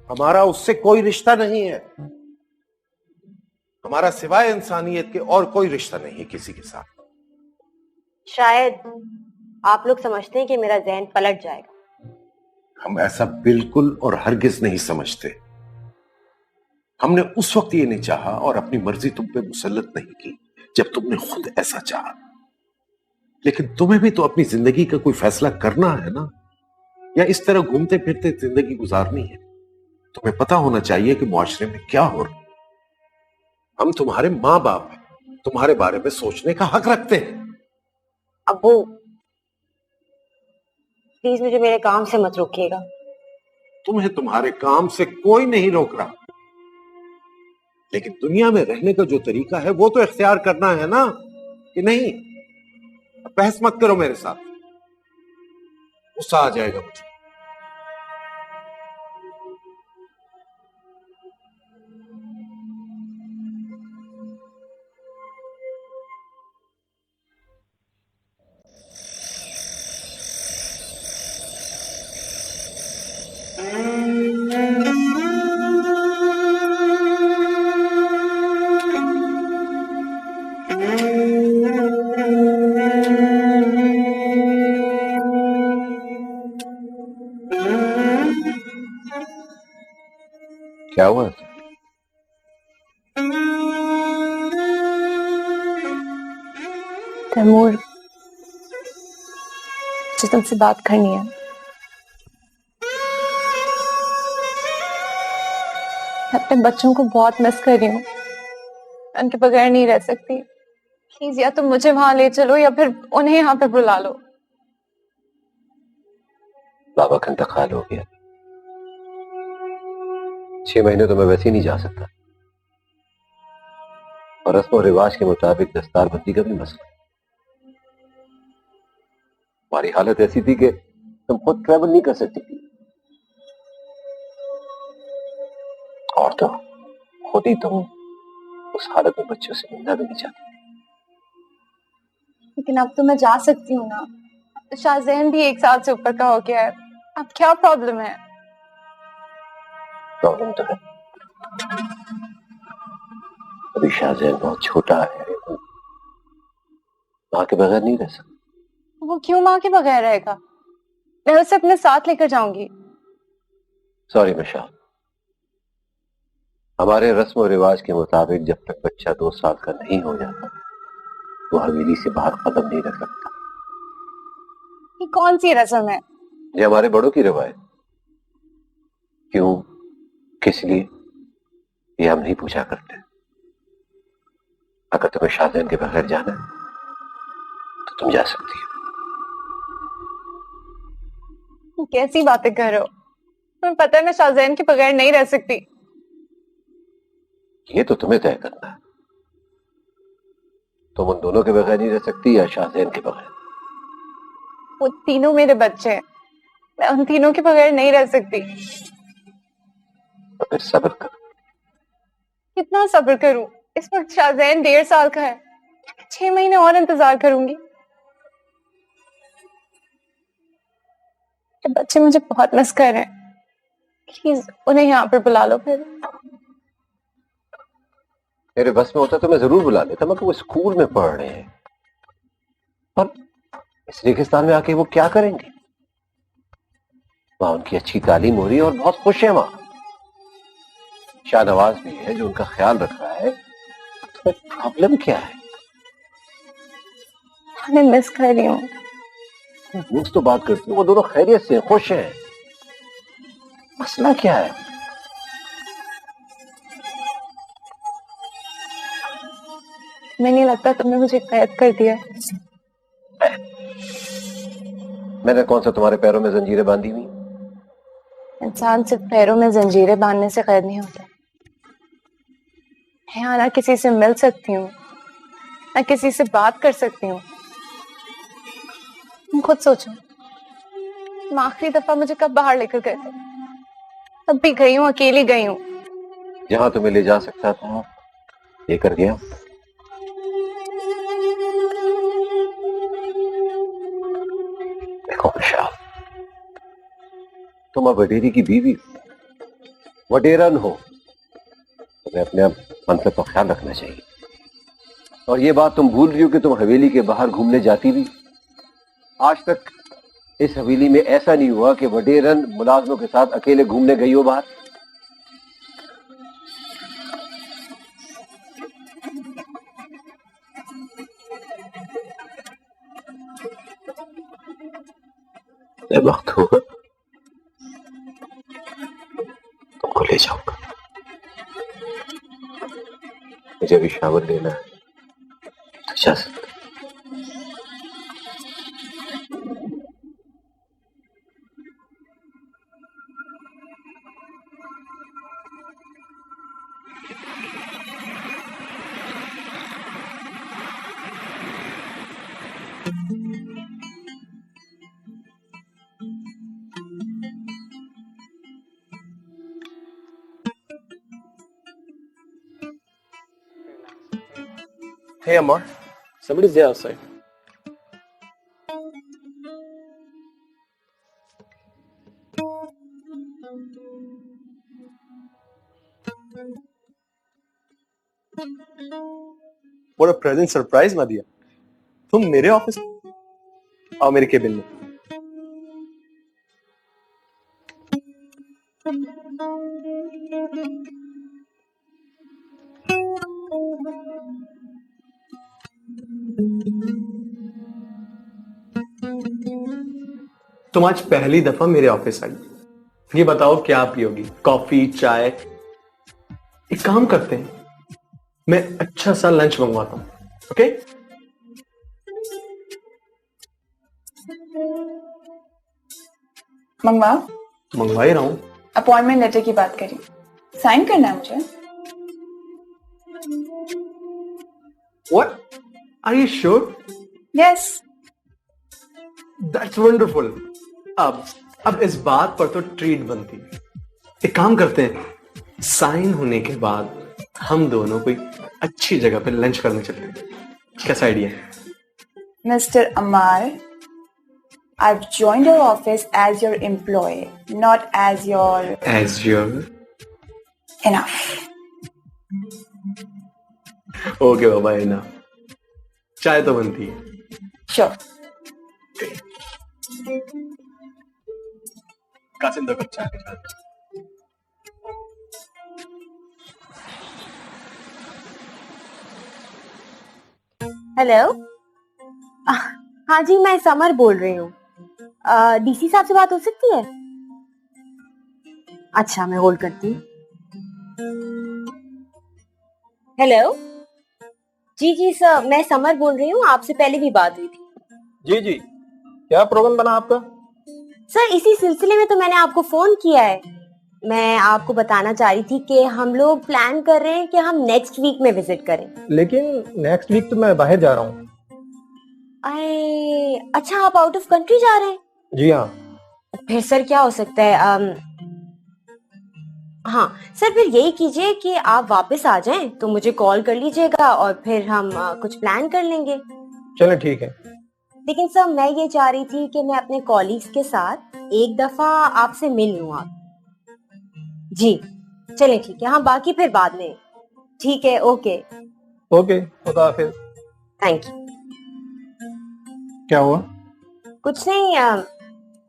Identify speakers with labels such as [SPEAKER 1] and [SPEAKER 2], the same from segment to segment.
[SPEAKER 1] हमारा उससे कोई रिश्ता नहीं है। हमारा सिवाय इंसानियत के और कोई रिश्ता नहीं है किसी के साथ।
[SPEAKER 2] शायद आप लोग समझते हैं कि मेरा ज़हन पलट जाएगा।
[SPEAKER 1] हम ऐसा बिल्कुल और हरगिज नहीं समझते। हमने उस वक्त ये नहीं चाहा और अपनी मर्जी तुम पे मुसल्लत नहीं की जब तुमने खुद ऐसा चाहा। लेकिन तुम्हें भी तो अपनी जिंदगी का कोई फैसला करना है ना, या इस तरह घूमते फिरते जिंदगी गुजारनी है। तुम्हें पता होना चाहिए कि मुआशरे में क्या हो रहा है। हम तुम्हारे माँ बाप हैं, तुम्हारे बारे में सोचने का हक रखते हैं।
[SPEAKER 2] अब्बू, प्लीज मुझे मेरे काम से मत रोकिएगा।
[SPEAKER 1] तुम्हें तुम्हारे काम से कोई नहीं रोक रहा, लेकिन दुनिया में रहने का जो तरीका है वो तो इख्तियार करना है ना, कि नहीं? बहस मत करो मेरे साथ, गुस्सा आ जाएगा मुझे।
[SPEAKER 3] क्या हुआ?
[SPEAKER 4] तैमूर, मुझे तुमसे बात करनी है। मैं अपने बच्चों को बहुत मिस कर रही हूँ। उनके बगैर नहीं रह सकती। प्लीज या तुम मुझे वहां ले चलो या फिर उन्हें यहाँ पे बुला लो।
[SPEAKER 3] बाबा का इंतकाल हो गया। 6 महीने तो मैं वैसे ही नहीं जा सकता, और रस्म और रिवाज के मुताबिक दस्तार बंदी का भी मसला। हमारी हालत ऐसी थी कि तुम खुद ट्रैवल नहीं कर सकती थी, और तो खुद ही तुम उस हालत में बच्चों से मिलना भी नहीं चाहती।
[SPEAKER 4] लेकिन अब तो मैं जा सकती हूँ ना। शाहजहन भी 1 साल से ऊपर का हो गया है। अब क्या प्रॉब्लम है?
[SPEAKER 3] प्रॉब्लम तो है, अभी शाहजहन बहुत छोटा है, मां के बगैर नहीं रह सकता।
[SPEAKER 4] वो क्यों माँ के बगैर रहेगा? मैं उसे अपने साथ लेकर जाऊंगी।
[SPEAKER 3] सॉरी मिशा, हमारे रस्म और रिवाज के मुताबिक जब तक बच्चा 2 साल का नहीं हो जाता वो हवेली से बाहर कदम नहीं रख सकता।
[SPEAKER 4] ये कौन सी रस्म है?
[SPEAKER 3] ये हमारे बड़ों की रवायत। क्यों, किस लिए, ये हम नहीं पूछा करते। अगर तुम्हें शाहजहन के बगैर जाना है तो तुम जा सकती हो।
[SPEAKER 4] तुम कैसी बातें कर रहे हो? तुम्हें पता है मैं शाहजहन के बगैर नहीं रह सकती।
[SPEAKER 3] ये तो तुम्हें तय करना है, तुम उन दोनों के बगैर नहीं रह सकती या शाहजहन के बगैर।
[SPEAKER 4] वो तीनों मेरे बच्चे हैं, मैं उन तीनों के बगैर नहीं रह सकती।
[SPEAKER 3] तो फिर सब्र करो।
[SPEAKER 4] कितना सब्र करूं? इस वक्त शाहजहन 1.5 साल का है। 6 महीने और इंतजार करूंगी। ये बच्चे मुझे बहुत मिस कर रहे हैं। प्लीज उन्हें यहाँ पर बुला लो। फिर
[SPEAKER 3] मेरे बस में होता तो मैं जरूर बुला लेता, मगर वो स्कूल में पढ़ रहे हैं, और इस रेगिस्तान में आके वो क्या करेंगे? वहां उनकी अच्छी तालीम हो रही है और बहुत खुश है वहां। शाहनवाज भी है जो उनका ख्याल रख रहा है। तो प्रॉब्लम क्या है?
[SPEAKER 4] मैं मिस कर रही हूँ।
[SPEAKER 3] मुझ तो बात करती हूँ, वो दोनों खैरियत से खुश हैं। मसला क्या है?
[SPEAKER 4] मैं नहीं लगता तुमने मुझे कैद कर दिया है।
[SPEAKER 3] मैंने कौन सा तुम्हारे पैरों में जंजीरें बांधी हुई?
[SPEAKER 4] इंसान सिर्फ पैरों में जंजीरें बांधने से कैद नहीं होता। मैं यहाँ ना किसी से मिल सकती हूँ, ना किसी से बात कर सकती हूँ। तुम खुद सोचो, तुम आखिरी दफा मुझे कब बाहर लेकर गए थे? तब भी गई हूँ, अकेली गई हूँ।
[SPEAKER 3] जहां तुम्हें ले जा सकता था लेकर गया। देखो विशाल, तुम अब वडेरी की बीवी हो, वडेरन हो, तुम्हें अपने मनसब का ख्याल रखना चाहिए। और ये बात तुम भूल रही हो कि तुम हवेली के बाहर घूमने जाती भी। आज तक इस हवेली में ऐसा नहीं हुआ कि वडेरन मुलाजमों के साथ अकेले घूमने गई हो बाहर। वक्त होगा तुमको ले जाऊंगा। मुझे अभी शावर लेना है, तो इजाजत।
[SPEAKER 5] Hey Amar, somebody's there outside. What a pleasant surprise, Nadia. तुम मेरे ऑफिस आओ, मेरे केबिन में। तुम आज पहली दफा मेरे ऑफिस आई। ये बताओ क्या पियोगी, कॉफी, चाय? एक काम करते हैं, मैं अच्छा सा लंच मंगवाता हूं, ओके?
[SPEAKER 6] मंगवाओ।
[SPEAKER 5] मंगवा ही रहा हूं।
[SPEAKER 6] अपॉइंटमेंट लेटर की बात करी, साइन करना है मुझे।
[SPEAKER 5] What? Are you sure?
[SPEAKER 6] Yes.
[SPEAKER 5] That's wonderful. अब इस बात पर तो ट्रीट बनती है। एक काम करते हैं, साइन होने के बाद हम दोनों कोई अच्छी जगह पे लंच करने चलते हैं। कैसा आइडिया है?
[SPEAKER 6] Mister Amar, I've joined your office as your employee, not as your...
[SPEAKER 5] As your...
[SPEAKER 6] Enough.
[SPEAKER 5] Okay बाबा, ना चाय तो बनती है।
[SPEAKER 6] Sure.
[SPEAKER 5] कासिम दो कप चाय के साथ।
[SPEAKER 2] हेलो। हाँ जी, मैं समर बोल रही हूँ। डीसी साहब से बात हो सकती है? अच्छा, मैं होल्ड करती हूँ। हेलो। जी सर, मैं समर बोल रही हूँ, आपसे पहले भी बात हुई थी।
[SPEAKER 5] जी, क्या प्रॉब्लम बना आपका?
[SPEAKER 2] सर, इसी सिलसिले में तो मैंने आपको फोन किया है। मैं आपको बताना चाह रही थी कि हम लोग प्लान कर रहे हैं कि हम नेक्स्ट वीक में विजिट करें।
[SPEAKER 5] लेकिन नेक्स्ट वीक तो मैं बाहर जा रहा हूँ।
[SPEAKER 2] अच्छा, आप आउट ऑफ कंट्री जा रहे हैं?
[SPEAKER 5] जी हाँ।
[SPEAKER 2] फिर सर क्या हो सकता है? हाँ सर, फिर यही कीजिए कि आप वापस आ जाएं तो मुझे कॉल कर लीजिएगा और फिर हम कुछ प्लान कर लेंगे।
[SPEAKER 5] चलो ठीक है।
[SPEAKER 2] लेकिन सर, मैं ये चाह रही थी कि मैं अपने कॉलीग्स के साथ एक दफा आपसे मिल लूं। आप जी चलें, ठीक है। हाँ, बाकी फिर बाद में। ठीक है, ओके
[SPEAKER 5] खुदा हाफिज।
[SPEAKER 2] Thank you.
[SPEAKER 5] क्या हुआ?
[SPEAKER 2] कुछ नहीं,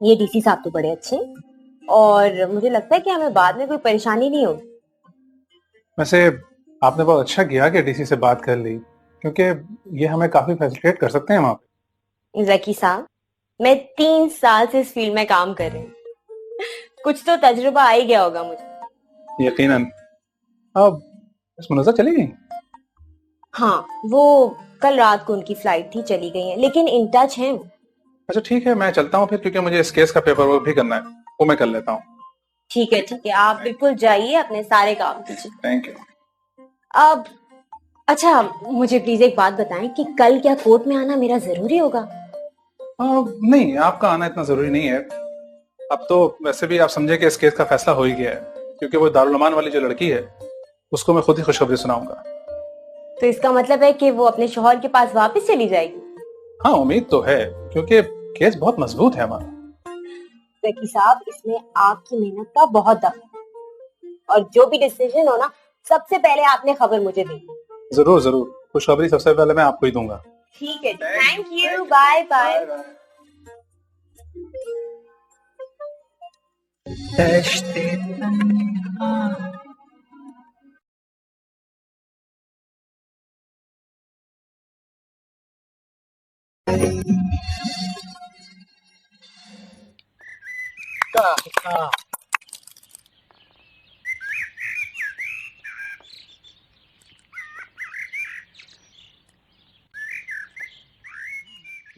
[SPEAKER 2] ये डीसी साहब तो बड़े अच्छे हैं और मुझे लगता है कि हमें बाद में कोई परेशानी नहीं होगी।
[SPEAKER 7] वैसे आपने बहुत अच्छा किया कि डीसी से बात कर ली, क्योंकि ये हमें काफी फैसिलिटेट कर सकते हैं वहां पे।
[SPEAKER 2] जकी साहब, मैं 3 साल से इस फील्ड में काम कर रही हूँ, कुछ तो तजुर्बा आ ही गया होगा मुझे।
[SPEAKER 7] यकीनन। अब मुनज़्ज़ा चली गई?
[SPEAKER 2] हाँ, वो कल रात को उनकी फ्लाइट थी, चली गई हैं, लेकिन इन टच हैं।
[SPEAKER 7] अच्छा ठीक है, मैं चलता हूँ फिर, क्योंकि मुझे इस केस का पेपर वर्क भी करना है, वो मैं कर लेता हूँ।
[SPEAKER 2] ठीक है, आप बिल्कुल जाइए, अपने सारे काम कीजिए।
[SPEAKER 7] Thank you.
[SPEAKER 2] अब अच्छा, मुझे प्लीज एक बात बताएं कि कल क्या कोर्ट में आना मेरा जरूरी होगा?
[SPEAKER 7] नहीं, आपका आना इतना जरूरी नहीं है। अब तो वैसे भी आप समझे कि इस केस का फैसला हो ही गया है, क्योंकि वो दारुल अमान वाली जो लड़की है उसको मैं खुद ही खुशखबरी सुनाऊंगा।
[SPEAKER 2] तो इसका मतलब है कि वो अपने शौहर के पास वापस चली जाएगी?
[SPEAKER 7] हाँ, उम्मीद तो है, क्योंकि केस बहुत मजबूत है हमारा।
[SPEAKER 2] जकी साहब, इसमें आपकी मेहनत का बहुत दम है। और जो भी डिसीजन हो ना, सबसे पहले आपने खबर मुझे दी।
[SPEAKER 7] जरूर जरूर, खुशखबरी सबसे पहले मैं आपको ही दूंगा।
[SPEAKER 2] ठीक है, थैंक यू, बाय बाय।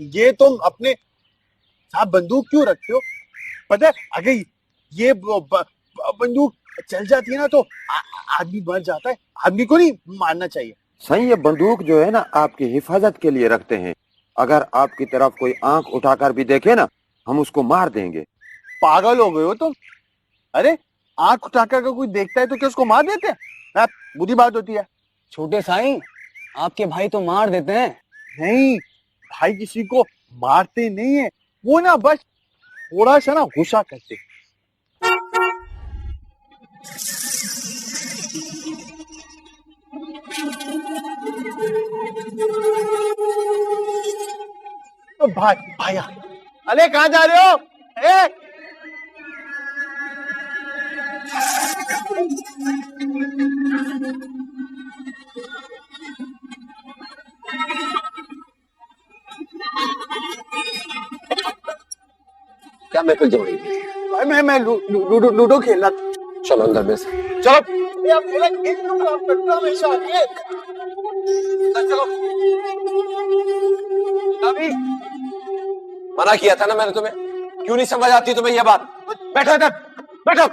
[SPEAKER 8] ये तुम अपने साथ बंदूक क्यों रखते हो? पता है अगर ये बंदूक चल जाती है ना तो आदमी मर जाता है। आदमी को नहीं मारना चाहिए।
[SPEAKER 9] सही, ये बंदूक जो है ना आपकी हिफाजत के लिए रखते हैं। अगर आपकी तरफ कोई आंख उठाकर भी देखे ना, हम उसको मार देंगे।
[SPEAKER 8] पागल हो गए हो तुम? अरे आंख उठाकर अगर कोई देखता है तो क्या उसको मार देते हैं? बुरी बात होती है।
[SPEAKER 10] छोटे साईं, आपके भाई तो मार देते हैं।
[SPEAKER 8] नहीं, भाई किसी को मारते नहीं है, वो ना बस थोड़ा सा ना गुस्सा करते। तो भाई भाया, अरे कहाँ जा रहे हो? ए?
[SPEAKER 3] क्या महफिल जम रही थी?
[SPEAKER 8] भाई मैं लूडो खेल रहा था।
[SPEAKER 3] चलो अंदर में से।
[SPEAKER 8] चलो ये आप मेरा खेल क्यों खराब करते हो हमेशा आके?
[SPEAKER 3] चलो। अभी मना किया था ना मैंने तुम्हें, क्यों नहीं समझ आती तुम्हें यह बात? बैठो इधर, बैठो।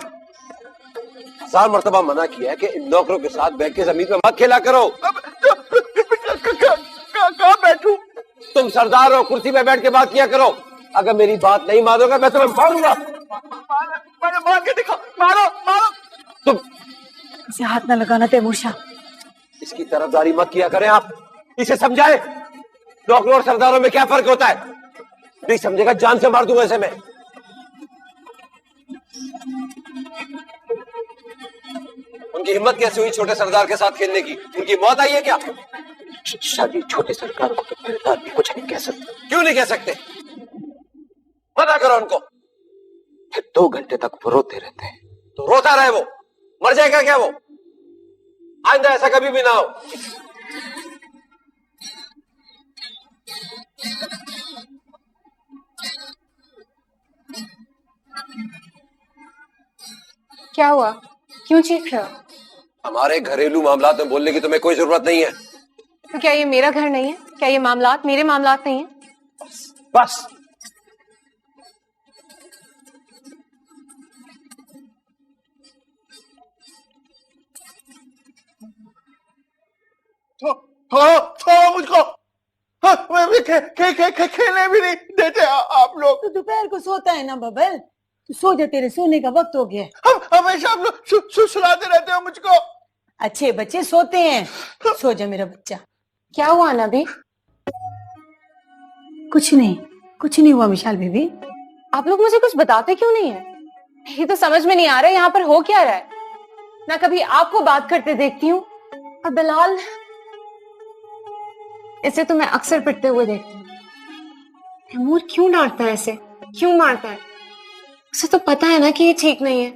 [SPEAKER 3] 1000 मर्तबा मना किया है कि इन नौकरों के साथ बैठ के जमीन पे मत खेला करो।
[SPEAKER 8] कहाँ बैठूं?
[SPEAKER 3] तुम सरदार हो, कुर्सी पे बैठ के बात किया करो। अगर मेरी बात नहीं मानोगे मैं तुम्हें मारूंगा।
[SPEAKER 8] मार के दिखा, मारो मारो।
[SPEAKER 3] तुम
[SPEAKER 2] इसे हाथ न लगाना तैमूर शाह।
[SPEAKER 3] इसकी तरफदारी मत किया करें आप, इसे समझाएं नौकरों और सरदारों में क्या फर्क होता है। नहीं समझेगा जान से मार दूंगा इसे मैं। उनकी हिम्मत कैसे हुई छोटे सरदार के साथ खेलने की? उनकी मौत आई है क्या?
[SPEAKER 9] शादी छोटे सरकार को तो सरदार भी कुछ नहीं कह सकते।
[SPEAKER 3] क्यों नहीं कह सकते? मना करो उनको।
[SPEAKER 9] फिर 2 घंटे तक वो रोते रहते हैं।
[SPEAKER 3] तो रोता रहे, वो मर जाएगा क्या वो? आइंदा ऐसा कभी भी ना हो।
[SPEAKER 4] क्या हुआ? क्यों चीख रहे हो?
[SPEAKER 3] हमारे घरेलू मामलात में बोलने की तुम्हें कोई जरूरत नहीं है।
[SPEAKER 4] तो क्या ये मेरा घर नहीं है? क्या ये मामलात मेरे मामलात नहीं है?
[SPEAKER 3] बस
[SPEAKER 8] छोड़ो मुझको। खेलने भी नहीं देते आप लोग।
[SPEAKER 11] तो दोपहर को सोता है ना बबल, तो सो जा, तेरे सोने का वक्त हो गया।
[SPEAKER 8] हमेशा आप लोग सुलाते रहते हो मुझको।
[SPEAKER 11] अच्छे बच्चे सोते हैं, सो जा मेरा बच्चा।
[SPEAKER 4] क्या हुआ नबी?
[SPEAKER 11] कुछ नहीं हुआ विशाल बीबी।
[SPEAKER 4] आप लोग मुझे कुछ बताते क्यों नहीं है? ये तो समझ में नहीं आ रहा है यहाँ पर हो क्या रहा है। ना कभी आपको बात करते देखती हूँ, और बिलाल, इसे तो मैं अक्सर पिटते हुए देखती हूँ। तैमूर क्यों डांटता है इसे, क्यों मारता है? उसे तो पता है ना कि ये ठीक नहीं है।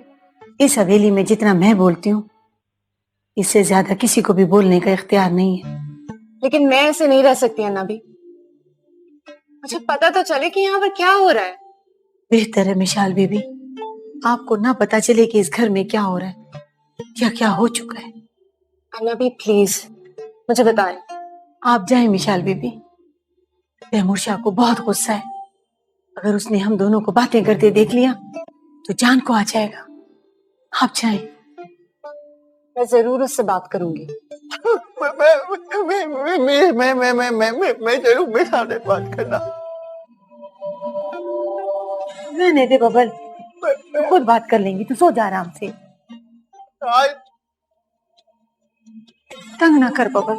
[SPEAKER 11] इस हवेली में जितना मैं बोलती हूँ, इससे ज्यादा किसी को भी बोलने का इख्तियार नहीं है।
[SPEAKER 4] लेकिन मैं ऐसे नहीं रह सकती है नबी। मुझे पता तो चले कि यहाँ पर क्या हो रहा है।
[SPEAKER 11] बेहतर है मिशाल बीबी, आपको ना पता चले कि इस घर में क्या हो रहा है या क्या हो चुका है।
[SPEAKER 4] नबी प्लीज मुझे बताएं।
[SPEAKER 11] आप जाएं मिशाल बीबी, तैमूर शाह को बहुत गुस्सा है। अगर उसने हम दोनों को बातें करते देख लिया तो जान को आ जाएगा। आप जाएं।
[SPEAKER 4] मैं जरूर उससे बात करूंगी।
[SPEAKER 8] मैं जरूर मेरे सामने बात करना।
[SPEAKER 11] रहने दे बबल, तो खुद बात कर लेंगी। तू सो जा आराम से, तंग ना कर बबल,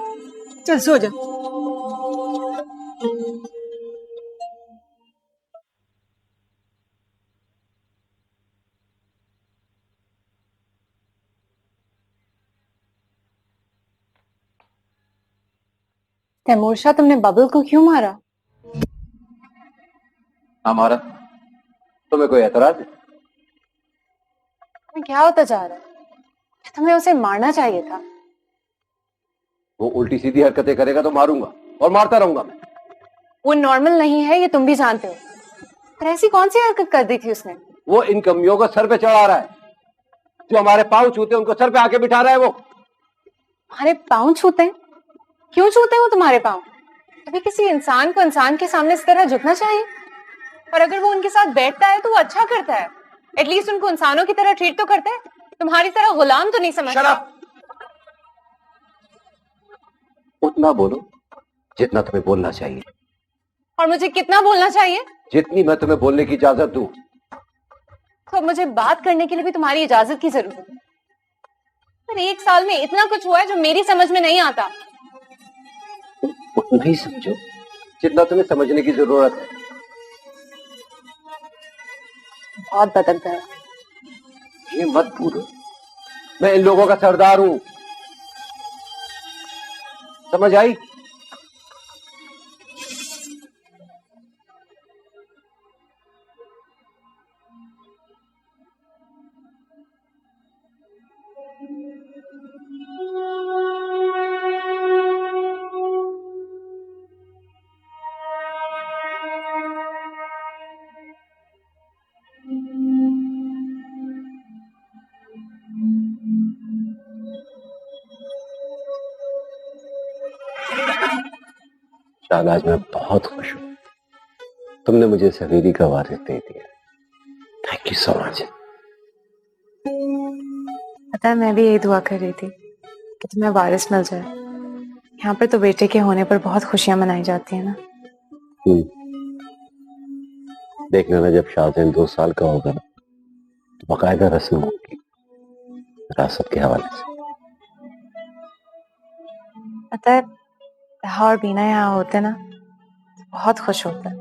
[SPEAKER 11] चल सो जा।
[SPEAKER 4] तैमूर शाह, तुमने बबल को क्यों मारा?
[SPEAKER 3] हमारा तुम्हें कोई एतराज है?
[SPEAKER 4] तुम्हें क्या होता जा रहा है? तुम्हें उसे मारना चाहिए था।
[SPEAKER 3] वो उल्टी सीधी हरकतें करेगा तो मारूंगा और मारता रहूंगा मैं।
[SPEAKER 4] वो नॉर्मल नहीं है, ये तुम भी जानते हो। पर ऐसी कौन सी हरकत कर दी थी उसने?
[SPEAKER 3] वो इन कमियों को सर पे चढ़ा रहा है। जो हमारे पांव छूते उनको सर पे आके बिठा रहा है वो।
[SPEAKER 4] हमारे पाँव छूते हैं? क्यों छूते हैं वो तुम्हारे पाँव? अभी किसी इंसान को इंसान के सामने इस तरह झुकना चाहिए। और अगर वो उनके साथ बैठता है तो वो अच्छा करता है, एटलीस्ट उनको इंसानों की तरह ट्रीट तो करता है, तुम्हारी तरह गुलाम तो नहीं समझता।
[SPEAKER 3] उतना बोलो जितना तुम्हें बोलना चाहिए।
[SPEAKER 4] और मुझे कितना बोलना चाहिए?
[SPEAKER 3] जितनी मैं तुम्हें बोलने की इजाजत दूं।
[SPEAKER 4] तो अब मुझे बात करने के लिए भी तुम्हारी इजाजत की जरूरत है। पर 1 साल में इतना कुछ हुआ है जो मेरी समझ में नहीं आता।
[SPEAKER 3] उतना ही समझो जितना तुम्हें समझने की जरूरत है।
[SPEAKER 4] बहुत बदल गया।
[SPEAKER 3] ये मत भूलो, मैं इन लोगों का सरदार हूं। समझ आई? आज मैं बहुत खुश हूं। तुमने मुझे सवेरी का वारिस दे दिया। Thank you so much.
[SPEAKER 4] पता है, मैं भी यही दुआ कर रही थी कि तुम्हें वारिस मिल जाए। यहाँ पर तो बेटे के होने पर बहुत खुशियां मनाई जाती है ना।
[SPEAKER 3] देखना ना, जब शाहजैन 2 साल का होगा ना तो बाकायदा रस्म होगी विरासत के हवाले से।
[SPEAKER 4] पता है, तहा और बीना यहाँ होते ना तो बहुत खुश होता है।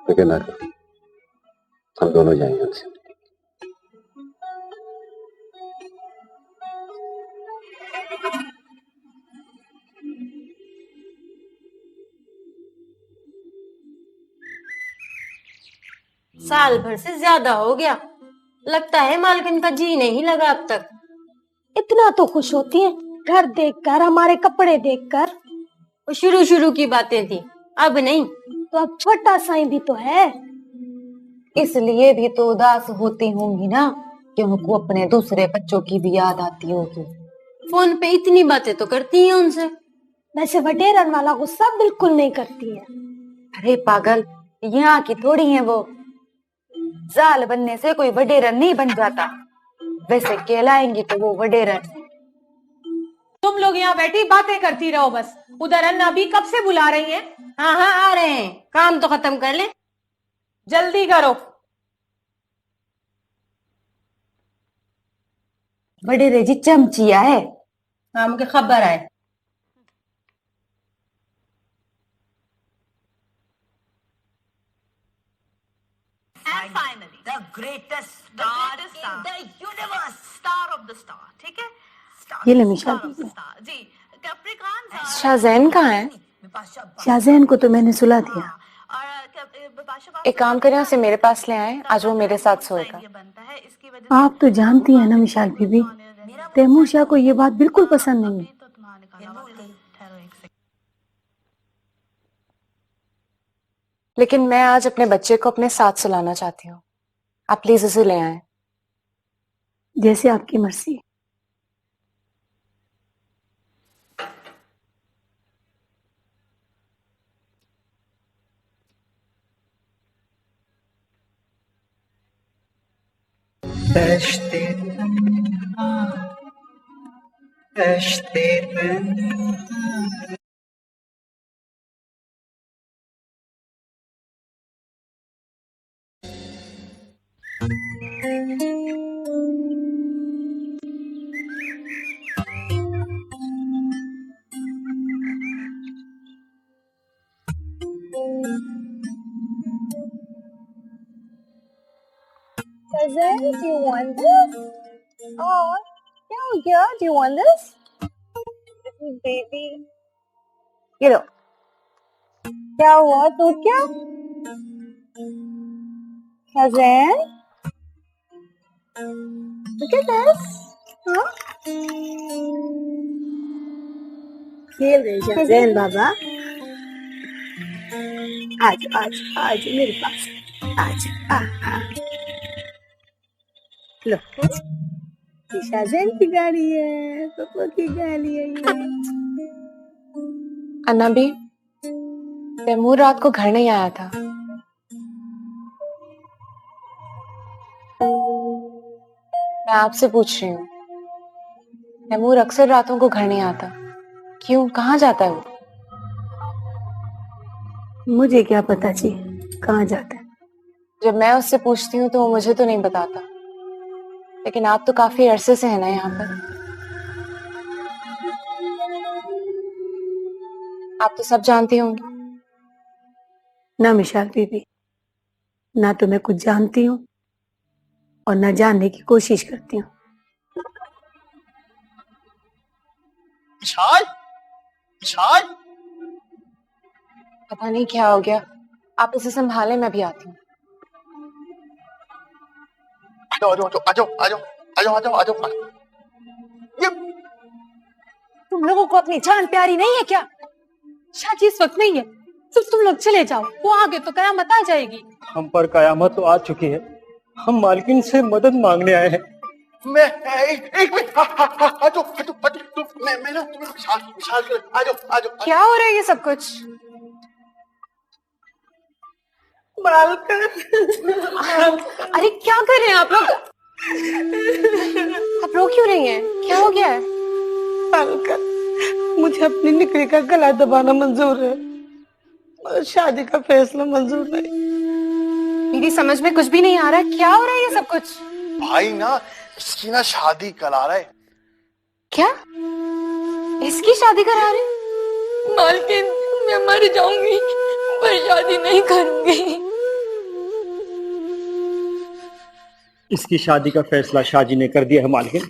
[SPEAKER 3] फिक्र ना करो, हम दोनों जाएंगे उनसे।
[SPEAKER 11] साल भर से ज्यादा हो गया, लगता है मालकिन का जी नहीं लगा अब तक।
[SPEAKER 2] इतना तो खुश होती है घर देखकर, हमारे कपड़े देखकर।
[SPEAKER 11] वो शुरू शुरू की बातें थी, अब नहीं।
[SPEAKER 2] तो अब छोटा साईं भी तो है।
[SPEAKER 11] इसलिए भी तो उदास होती होंगी ना, कि उनको अपने दूसरे बच्चों की भी याद आती होगी। फोन पे इतनी बातें तो करती हैं उनसे।
[SPEAKER 2] वैसे वडेरन वाला गुस्सा बिल्कुल नहीं करती है।
[SPEAKER 11] अरे पागल, यहाँ की थोड़ी है वो। जाल बनने से कोई वडेरन नहीं बन जाता। वैसे कहलाएंगी तो वो वडेरन।
[SPEAKER 12] तुम लोग यहाँ बैठी बातें करती रहो बस। उधर अन्ना भी कब से बुला रही हैं।
[SPEAKER 11] हाँ हाँ आ रहे हैं, काम तो खत्म कर ले,
[SPEAKER 12] जल्दी करो।
[SPEAKER 11] वडेरे जी चमचिया है। हाँ, मुझे खबर है।
[SPEAKER 13] And finally, the greatest star in the universe, star of the star, ठीक है?
[SPEAKER 2] ये ले मिशा।
[SPEAKER 13] जी, कैप्रिकॉन।
[SPEAKER 4] शाहजैन कहाँ है?
[SPEAKER 2] शाहजैन को तो मैंने सुला दिया।
[SPEAKER 4] एक काम करें, उसे मेरे पास ले आए, आज वो मेरे साथ सोएगा।
[SPEAKER 2] आप तो जानती हैं ना मिशाल बीबी, तैमूर शाह को ये बात बिल्कुल पसंद नहीं है।
[SPEAKER 4] लेकिन मैं आज अपने बच्चे को अपने साथ सुलाना चाहती हूँ। आप प्लीज उसे ले आए।
[SPEAKER 2] जैसे आपकी मर्जी।
[SPEAKER 14] Cousin, do you want this? Oh, क्या
[SPEAKER 2] हो गया? Do you want this? Baby. ये लो। क्या हुआ? तो क्या? Cousin? Look at this. हाँ? खेल रहे हैं जैन बाबा। आज आज आज मेरे पास आज लो शाहजहान की गाड़ी है, पापा की गाड़ी है ये।
[SPEAKER 4] अन्ना भी तैमूर रात को घर नहीं आया था। मैं आपसे पूछ रही हूँ, तैमूर अक्सर रातों को घर नहीं आता, क्यों? कहाँ जाता है वो?
[SPEAKER 11] मुझे क्या पता जी कहाँ जाता है।
[SPEAKER 4] जब मैं उससे पूछती हूँ तो वो मुझे तो नहीं बताता, लेकिन आप तो काफी अरसे से है ना यहाँ पर। आप तो सब जानती होंगी।
[SPEAKER 11] ना मिशाल बीबी, ना तो मैं कुछ जानती हूँ और ना जानने की कोशिश करती हूँ।
[SPEAKER 8] विशाल, विशाल,
[SPEAKER 4] पता नहीं क्या हो गया, आप इसे संभालें, मैं भी आती हूँ।
[SPEAKER 8] आ जाओ।
[SPEAKER 12] तुम लोगों को अपनी जान प्यारी नहीं है क्या? शादी इस वक्त नहीं है, सिर्फ तुम लोग चले जाओ, वो आगे तो कयामत आ जाएगी।
[SPEAKER 10] हम पर कयामत तो आ चुकी है, हम मालकिन से मदद मांगने आए हैं।
[SPEAKER 8] मैं एक मिनट, आ जाओ, मैं ना तुम्हें विशाल आ जाओ।
[SPEAKER 4] क्या हो रहा है ये सब कुछ? अरे क्या कर रहे हैं आप लोग? आप रो क्यों रही हैं? क्या हो गया है?
[SPEAKER 11] मुझे अपनी निकली का गला दबाना मंजूर है, शादी का फैसला मंजूर नहीं।
[SPEAKER 4] मेरी समझ में कुछ भी नहीं आ रहा है, क्या हो रहा है ये सब कुछ?
[SPEAKER 8] भाई ना इसकी ना शादी करा रहा है।
[SPEAKER 4] क्या? इसकी शादी करा रहे?
[SPEAKER 14] मालकिन, मैं मर जाऊंगी पर शादी नहीं करूंगी।
[SPEAKER 10] इसकी शादी का फैसला शाहजी ने कर दिया है मालकिन।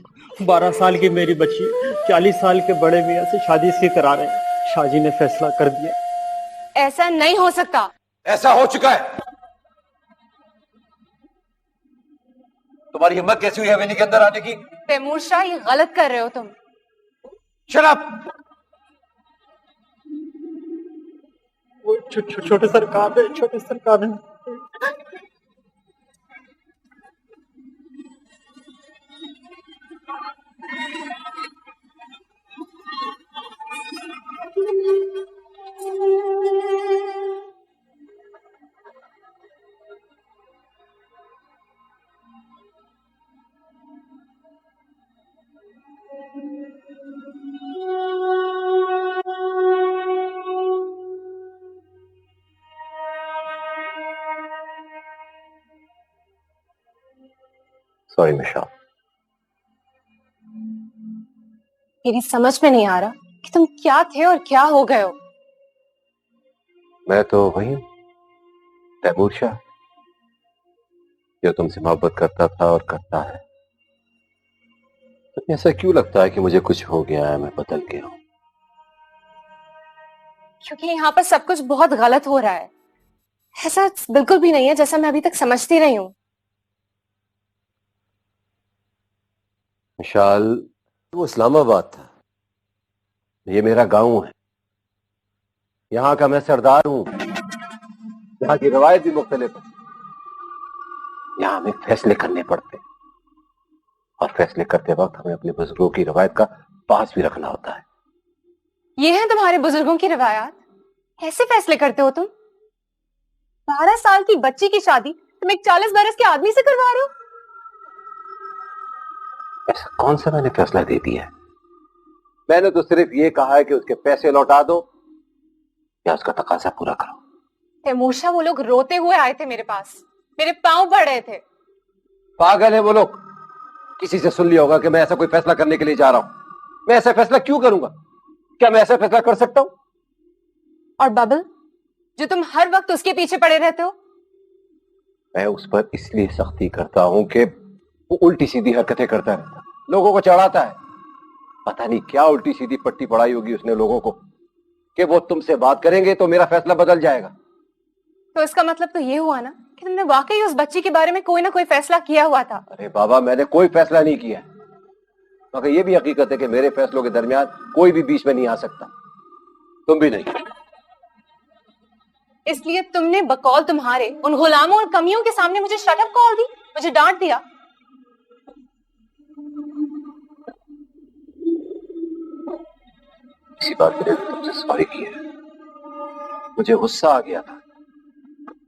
[SPEAKER 10] 12 साल की मेरी बच्ची 40 साल के बड़े मियाँ से शादी इसकी करा रहे हैं। शाहजी ने फैसला कर दिया।
[SPEAKER 4] ऐसा नहीं हो सकता।
[SPEAKER 9] ऐसा हो चुका है। तुम्हारी हिम्मत कैसी हुई हवेली के अंदर आने की?
[SPEAKER 4] तैमूर शाह, ये गलत कर रहे हो तुम।
[SPEAKER 9] Shut up.
[SPEAKER 10] वो छोटे सरकार है।
[SPEAKER 3] सॉरी मिशाल।
[SPEAKER 4] मेरी समझ में नहीं आ रहा कि तुम क्या थे और क्या हो गए हो।
[SPEAKER 3] मैं तो वही तैमूर शाह जो तुमसे मोहब्बत करता था और करता है। तो ऐसा क्यों लगता है कि मुझे कुछ हो गया है, मैं बदल गया हूं?
[SPEAKER 4] क्योंकि यहाँ पर सब कुछ बहुत गलत हो रहा है। ऐसा बिल्कुल भी नहीं है जैसा मैं अभी तक समझती रही हूँ।
[SPEAKER 3] मिशाल, वो इस्लामाबाद था, ये मेरा गांव है, यहाँ का मैं सरदार हूं, यहाँ की रवायत भी मुख्तलिफ है। यहाँ हमें फैसले करने पड़ते हैं और फैसले करते वक्त हमें अपने बुजुर्गों की रवायत का पास भी रखना होता है।
[SPEAKER 4] ये है तुम्हारे बुजुर्गों की रवायत? कैसे फैसले करते हो तुम? 12 साल की बच्ची की शादी तुम एक 40 बरस के आदमी से करवा रहे हो?
[SPEAKER 3] ऐसा कौन सा मैंने फैसला दे दिया है? मैंने तो सिर्फ ये कहा है कि उसके पैसे लौटा दो या उसका तकाजा पूरा करो।
[SPEAKER 4] तैमूर शाह, वो लोग रोते हुए आए थे मेरे पास, मेरे पांव पड़ रहे थे।
[SPEAKER 3] पागल है वो लोग। किसी से सुन लिया होगा कि मैं ऐसा कोई फैसला करने के लिए जा रहा हूं। मैं ऐसा फैसला क्यों करूंगा? क्या मैं ऐसा फैसला कर सकता हूं?
[SPEAKER 4] और बबल, जो तुम हर वक्त उसके पीछे पड़े रहते हो?
[SPEAKER 3] मैं उस पर इसलिए सख्ती करता हूं कि वो उल्टी सीधी हरकतें करता रहता, लोगों को चढ़ाता है, पता नहीं क्या उल्टी सीधी पट्टी पढ़ाई होगी उसने लोगों को कि वो तुमसे बात करेंगे तो मेरा फैसला बदल जाएगा।
[SPEAKER 4] तो इसका मतलब तो ये हुआ ना कि तुमने वाकई उस बच्ची के बारे में कोई ना कोई फैसला किया हुआ था।
[SPEAKER 3] अरे बाबा, मैंने कोई फैसला नहीं किया, मगर ये भी हकीकत है कि मेरे फैसलों के दरमियान कोई भी बीच में नहीं आ सकता, तुम भी नहीं।
[SPEAKER 4] इसलिए तुमने बकौल तुम्हारे उन गुलामों और कमियों के सामने मुझे शट अप कॉल दी, मुझे डांट दिया।
[SPEAKER 3] इसी बात के लिए तुमसे सॉरी किया। मुझे गुस्सा आ गया था।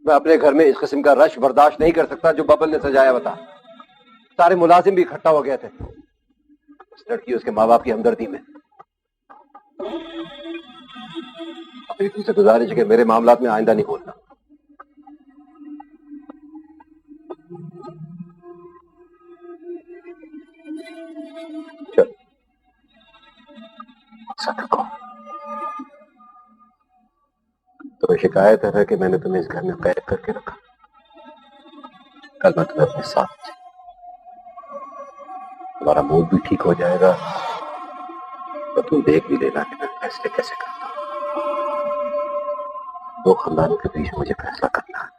[SPEAKER 3] मैं अपने घर में इस किस्म का रश बर्दाश्त नहीं कर सकता जो बबल ने सजाया हुआ था। सारे मुलाजिम भी इकट्ठा हो गए थे उस लड़की उसके माँ बाप की हमदर्दी में। अपनी तुमसे गुजारिश है कि मेरे मामलात में आइंदा नहीं बोलना। चलो तुम्हें शिकायत है कि मैंने तुम्हें इस घर में कैद करके रखा। कल मैं तुम्हें अपने साथ, तुम्हारा मूड भी ठीक हो जाएगा तो तुम देख भी लेना कि मैं फैसले कैसे करता हूं। दो खानदानों के बीच मुझे फैसला करना है।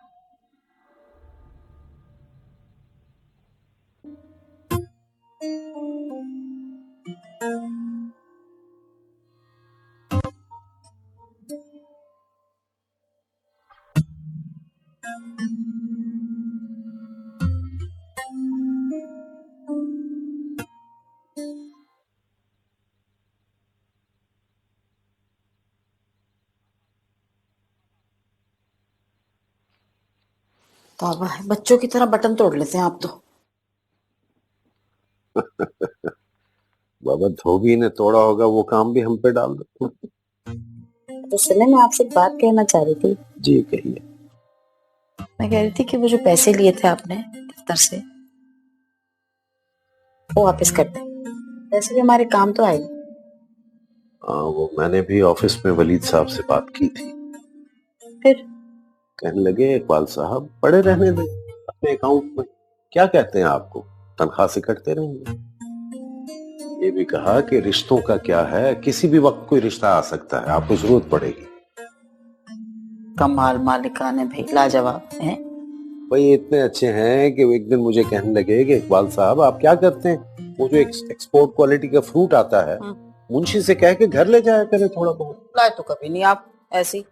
[SPEAKER 15] तौबा है, बच्चों की तरह बटन तोड़ लेते हैं आप तो।
[SPEAKER 1] बाबा, धोबी ने तोड़ा होगा वो काम भी हम पे डाल दो।
[SPEAKER 15] तो सुने, मैं आपसे एक बात कहना चाह रही थी।
[SPEAKER 1] जी कहिए।
[SPEAKER 15] मैं कह रही थी कि वो जो पैसे लिए थे आपने दफ्तर से, वो वापस कर दें। वैसे भी हमारे काम तो आए।
[SPEAKER 1] वो मैंने भी ऑफिस में वलीद साहब से बात की थी।
[SPEAKER 15] फिर
[SPEAKER 1] कहने लगे इकबाल साहब पड़े रहने दें अपने अकाउंट में, क्या कहते हैं आपको, तनख्वाह से कटते रहेंगे। ये भी कहा कि रिश्तों का क्या है, किसी भी वक्त कोई रिश्ता आ सकता है, आपको जरूरत पड़ेगी।
[SPEAKER 15] कमाल मालिकान है भाई, लाजवाब है।
[SPEAKER 1] भाई इतने अच्छे हैं कि वो एक दिन मुझे कहने लगे कि इकबाल साहब आप क्या करते हैं, वो जो एक्सपोर्ट क्वालिटी का फ्रूट आता है मुंशी से कह के घर ले जाया करें थोड़ा बहुत।
[SPEAKER 15] लाए तो कभी नहीं आप ऐसी।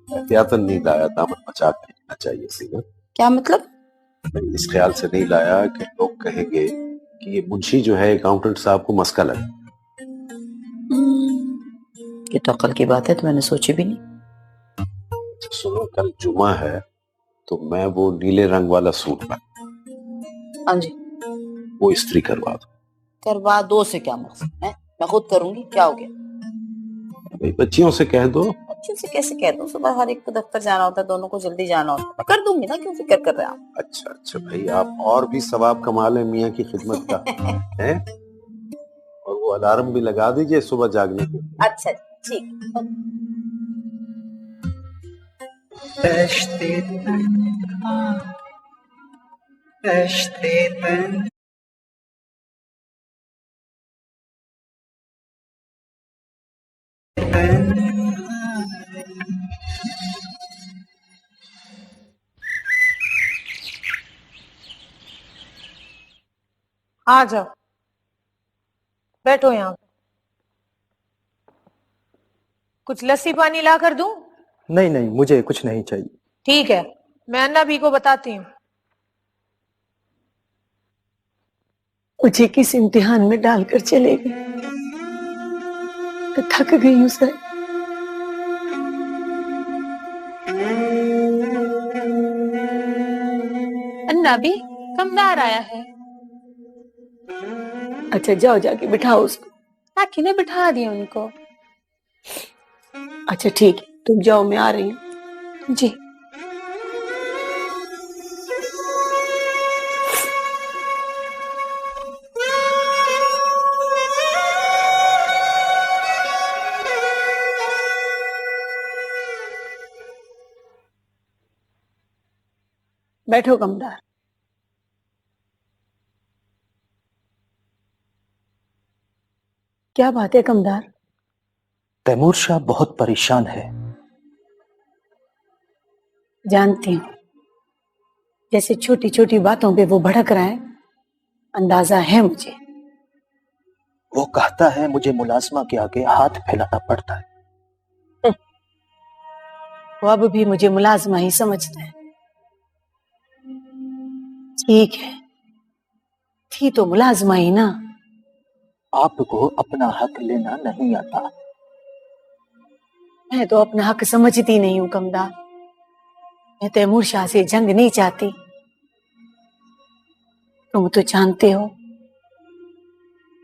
[SPEAKER 1] एहतियातन नहीं लाया, दामन बचा के रखना चाहिए सीधा।
[SPEAKER 15] क्या मतलब?
[SPEAKER 1] मैं इस ख्याल से नहीं लाया कि लोग कहेंगे कि ये मुंशी जो है अकाउंटेंट साहब को मस्का लगा।
[SPEAKER 15] ये तो अकल की बात है, तो मैंने सोची भी नहीं।
[SPEAKER 1] सुनो, कल जुमा है तो मैं वो नीले रंग वाला सूट पहन,
[SPEAKER 15] हाँ जी,
[SPEAKER 1] वो इस्त्री करवा दो।
[SPEAKER 15] करवा दो से क्या मकसद है? मैं खुद करूंगी, क्या हो गया?
[SPEAKER 1] भाई बच्चियों से कह दो।
[SPEAKER 15] बच्चों से कैसे कह दूं? सुबह हर एक को दफ्तर जाना होता है, दोनों को जल्दी जाना होता है। मैं कर दूंगी ना, क्यों फिक्र कर रहे हैं आप?
[SPEAKER 1] अच्छा अच्छा भाई, आप और भी सवाब कमा लें मियाँ की खिदमत का है। और वो अलार्म भी लगा दीजिए सुबह जागने के।
[SPEAKER 15] अच्छा ठीक।
[SPEAKER 12] आ जाओ, बैठो यहाँ। कुछ लस्सी पानी ला कर दूं?
[SPEAKER 10] नहीं नहीं, मुझे कुछ नहीं चाहिए।
[SPEAKER 12] ठीक है, मैं अन्ना भी को बताती हूँ।
[SPEAKER 11] मुझे किस इम्तिहान में डालकर चले गए, तो थक गई हूँ सर।
[SPEAKER 4] अन्ना भी कमदार आया है।
[SPEAKER 11] अच्छा जाओ, जाके बिठाओ उसको।
[SPEAKER 4] काकी ने बिठा दिया उनको।
[SPEAKER 11] अच्छा ठीक है, तुम जाओ, मैं आ रही हूँ।
[SPEAKER 4] जी।
[SPEAKER 11] बैठो कमदार। क्या बात है कमदार?
[SPEAKER 16] तैमूर शाह बहुत परेशान है।
[SPEAKER 11] जानती हूँ, जैसे छोटी छोटी बातों पे वो भड़क रहा है, अंदाजा है मुझे।
[SPEAKER 16] वो कहता है मुझे मुलाजमा के आगे हाथ फैलाना पड़ता है।
[SPEAKER 11] वो अब भी मुझे मुलाजमा ही समझता है। ठीक है, थी तो मुलाजमा ही ना।
[SPEAKER 16] आपको अपना हक लेना नहीं आता।
[SPEAKER 11] मैं तो अपना हक समझती नहीं हूँ कमदार। मैं तैमूर शाह से जंग नहीं चाहती। तुम तो जानते हो,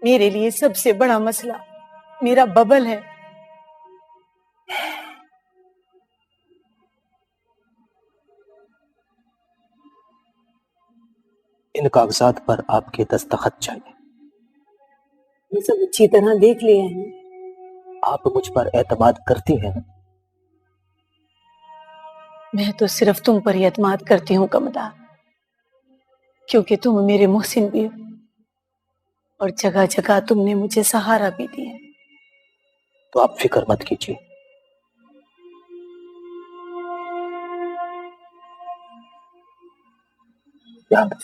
[SPEAKER 11] मेरे लिए सबसे बड़ा मसला मेरा बबल है।
[SPEAKER 16] इन कागजात पर आपके दस्तखत चाहिए।
[SPEAKER 11] ये सब अच्छी तरह देख लिया है।
[SPEAKER 16] आप मुझ पर एतमाद करती हैं ना?
[SPEAKER 11] मैं तो सिर्फ तुम पर ही एतमाद करती हूँ कमदार, क्योंकि तुम मेरे मोहसिन भी हो और जगह जगह तुमने मुझे सहारा भी दिया।
[SPEAKER 16] तो आप फिक्र मत कीजिए। याद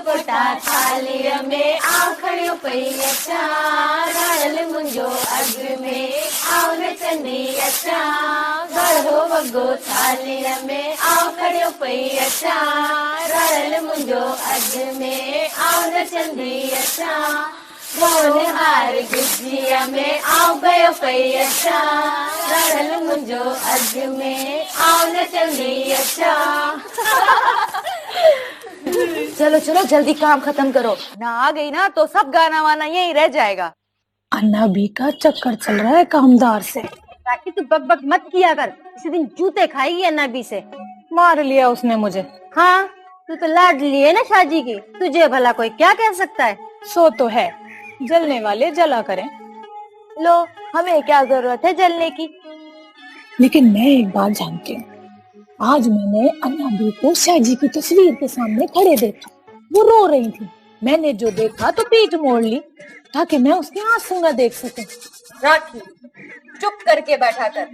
[SPEAKER 14] गोटा थाली में आखड़ियो पई अचा राल मुंजो अग में आउन चंदी अचा गढ़ो वगो थाली में आखड़ियो पई अचा राल मुंजो अग में आउन चंदी अचा मोन हार गुजिया में आउ गयो पई अचा राल मुंजो अग में आउन चंदी अचा।
[SPEAKER 2] चलो चलो जल्दी काम खत्म करो, ना आ गई ना तो सब गाना वाना यही रह जाएगा।
[SPEAKER 11] अन्ना भी का चक्कर चल रहा है कामदार से।
[SPEAKER 2] ताकि तू बक बक मत किया कर, इसी दिन जूते खाएगी अन्ना भी से।
[SPEAKER 12] मार लिया उसने मुझे।
[SPEAKER 2] हाँ, तू तो लाडली है ना शाजी की, तुझे भला कोई क्या कह सकता है।
[SPEAKER 12] सो तो है, जलने वाले जला करें।
[SPEAKER 2] लो, हमें क्या जरूरत है जलने की।
[SPEAKER 12] लेकिन मैं एक बात जानती हूँ, आज मैंने अन्ना बी को शाहजी की तस्वीर के सामने खड़े देखा। वो रो रही थी। मैंने जो देखा तो पीठ मोड़ ली ताकि मैं उसके आंसू न देख सकूं।
[SPEAKER 2] राखी, चुप करके बैठा कर,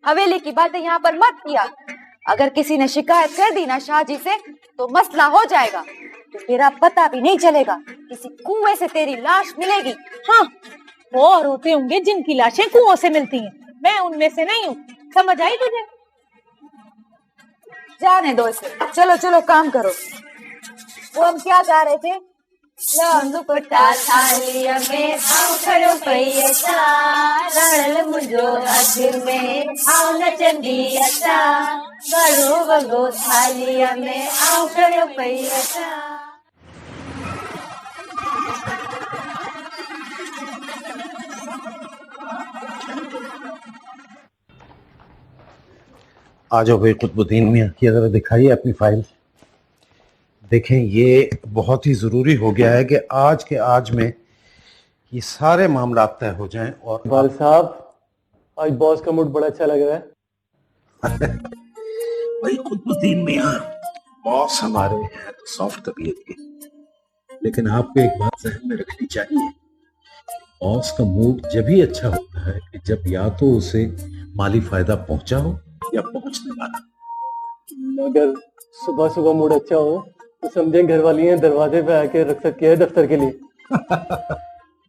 [SPEAKER 2] हवेली की बातें यहाँ पर मत किया। अगर किसी ने शिकायत कर दी ना शाहजी से तो मसला हो जाएगा, तो तेरा पता भी नहीं चलेगा। किसी कुएं से तेरी लाश मिलेगी।
[SPEAKER 12] हाँ, वो और होते होंगे जिनकी लाशें कुओं से मिलती हैं। मैं उनमें से नहीं हूँ, समझ आई तुझे?
[SPEAKER 2] जाने दो इसे, चलो चलो काम करो। वो हम क्या गा रहे थे?
[SPEAKER 14] दुपट्टा थाली में आखड़ो पई अचा राल मुंजो अग में आउन चंदी अचा गढ़ो वगो थाली में आखड़ो पई अचा।
[SPEAKER 1] आ जाओ भाई कुतुबुद्दीन मियां, की जरा दिखाइए अपनी फाइल। देखें, ये बहुत ही ज़रूरी हो गया है कि आज के आज में ये सारे मामला तय हो जाएं। और
[SPEAKER 5] इकबाल साहब, आज बॉस का मूड बड़ा अच्छा लग रहा है।
[SPEAKER 1] भाई कुतुबुद्दीन मियां, बॉस हमारे हैं तो सॉफ्ट तबीयत के, लेकिन आपको एक बात ज़हन में रखनी चाहिए, बॉस का मूड जब ही अच्छा होता है कि जब या तो उसे माली फायदा पहुंचा हो या पहुंचने वाला।
[SPEAKER 5] अगर सुबह सुबह मूड अच्छा हो तो समझें घर वाली हैं दरवाजे पे आके रख सकती है दफ्तर के लिए।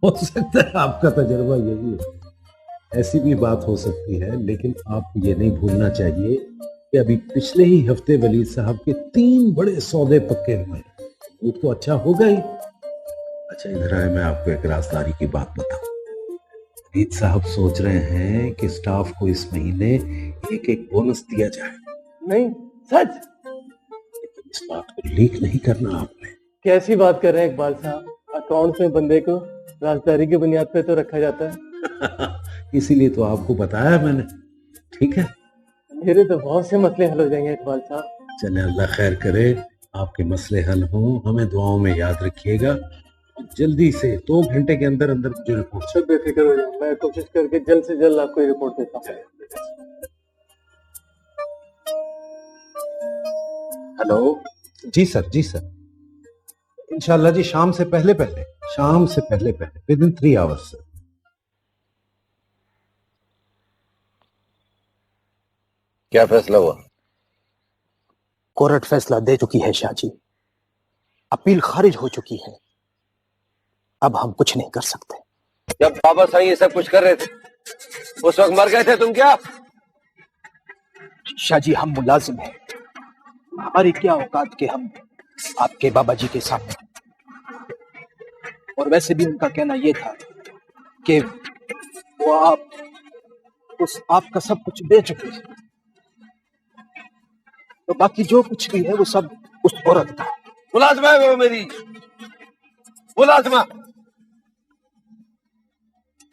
[SPEAKER 1] हो सकता है आपका तजुर्बा यही है, ऐसी भी बात हो सकती है, लेकिन आपको ये नहीं भूलना चाहिए कि अभी पिछले ही हफ्ते वलीद साहब के 3 बड़े सौदे पक्के हुए हैं। वो तो अच्छा होगा ही। अच्छा इधर आए, मैं आपको एक राजदारी की बात बताऊं। वलीद साहब सोच रहे हैं कि स्टाफ को इस महीने एक बोनस दिया जाए।
[SPEAKER 5] नहीं, सच?
[SPEAKER 1] इस बात को लीक नहीं करना आपने।
[SPEAKER 5] कैसी बात कर रहे हैं इकबाल साहब? अकाउंट्स में बंदे को राजदारी की बुनियाद पे तो रखा जाता है।
[SPEAKER 1] इसीलिए तो आपको बताया मैंने। ठीक है,
[SPEAKER 5] मेरे तो बहुत से मसले हल हो जाएंगे इकबाल साहब।
[SPEAKER 1] चले, अल्लाह खैर करे, आपके मसले हल हों, हमें दुआओं में याद रखिएगा जल्दी से 2 घंटे के अंदर अंदर मुझे रिपोर्ट।
[SPEAKER 10] सब बेफिक्र हो जाओ, मैं कोशिश करके जल्द से जल्द आपको रिपोर्ट देता हूँ।
[SPEAKER 1] हेलो। जी सर, जी सर, इंशाल्लाह जी शाम से पहले विद इन 3 आवर्स सर।
[SPEAKER 3] क्या फैसला हुआ?
[SPEAKER 16] कोर्ट फैसला दे चुकी है शाहजी, अपील खारिज हो चुकी है, अब हम कुछ नहीं कर सकते।
[SPEAKER 3] जब बाबा साईं ये सब कुछ कर रहे थे उस वक्त मर गए थे तुम क्या?
[SPEAKER 16] शाहजी हम मुलाजिम हैं, हमारी क्या औकात के हम आपके बाबा जी के सामने। और वैसे भी उनका कहना यह था कि वो आपका सब कुछ दे चुके हैं, तो बाकी जो कुछ भी है वो सब उस औरत का।
[SPEAKER 3] मुलाजमा है वो मेरी, मुलाजमा।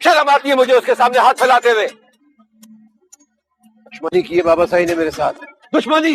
[SPEAKER 3] शर्म आती है मुझे उसके सामने हाथ फैलाते हुए। दुश्मनी की है बाबा साईं ने मेरे साथ, दुश्मनी।